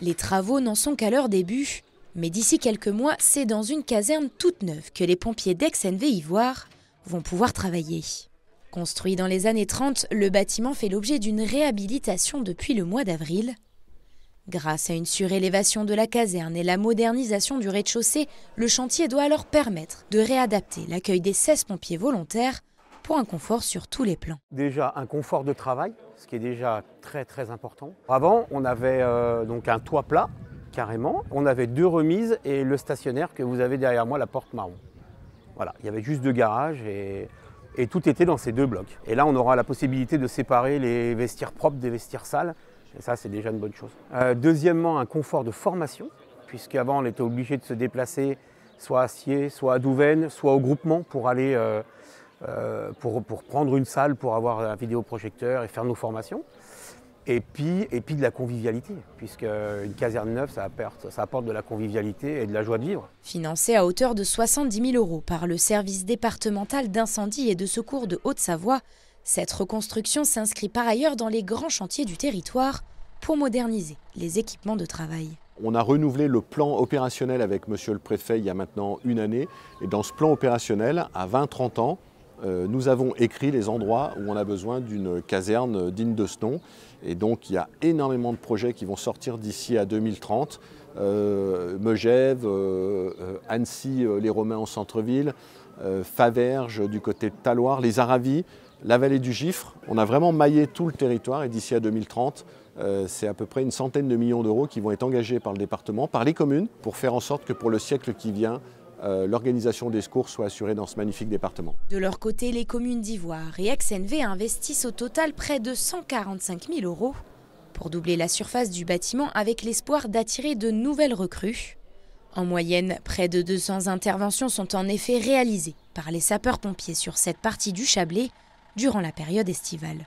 Les travaux n'en sont qu'à leur début, mais d'ici quelques mois, c'est dans une caserne toute neuve que les pompiers d'Aix-NV Ivoire vont pouvoir travailler. Construit dans les années 30, le bâtiment fait l'objet d'une réhabilitation depuis le mois d'avril. Grâce à une surélévation de la caserne et la modernisation du rez-de-chaussée, le chantier doit alors permettre de réadapter l'accueil des 16 pompiers volontaires pour un confort sur tous les plans. Déjà un confort de travail, ce qui est déjà très important. Avant, on avait donc un toit plat, carrément. On avait 2 remises et le stationnaire que vous avez derrière moi, la porte marron. Voilà, il y avait juste 2 garages et tout était dans ces 2 blocs. Et là, on aura la possibilité de séparer les vestiaires propres des vestiaires sales. Et ça, c'est déjà une bonne chose. Deuxièmement, un confort de formation, puisqu'avant, on était obligé de se déplacer soit à Sciez, soit à Douvaine, soit au groupement pour aller pour prendre une salle, pour avoir un vidéoprojecteur et faire nos formations. Et puis de la convivialité, puisqu'une caserne neuve, ça apporte de la convivialité et de la joie de vivre. Financée à hauteur de 70 000 € par le service départemental d'incendie et de secours de Haute-Savoie, cette reconstruction s'inscrit par ailleurs dans les grands chantiers du territoire pour moderniser les équipements de travail. On a renouvelé le plan opérationnel avec monsieur le préfet il y a maintenant une année. Et dans ce plan opérationnel, à 20-30 ans, nous avons écrit les endroits où on a besoin d'une caserne digne de ce nom. Et donc il y a énormément de projets qui vont sortir d'ici à 2030. Megève, Annecy, les Romains en centre-ville, Faverges du côté de Talloires, les Aravis, la vallée du Gifre. On a vraiment maillé tout le territoire et d'ici à 2030, c'est à peu près une centaine de millions d'euros qui vont être engagés par le département, par les communes, pour faire en sorte que pour le siècle qui vient, l'organisation des secours soit assurée dans ce magnifique département. De leur côté, les communes d'Ivoire et Aix-NV investissent au total près de 145 000 € pour doubler la surface du bâtiment avec l'espoir d'attirer de nouvelles recrues. En moyenne, près de 200 interventions sont en effet réalisées par les sapeurs-pompiers sur cette partie du Chablais durant la période estivale.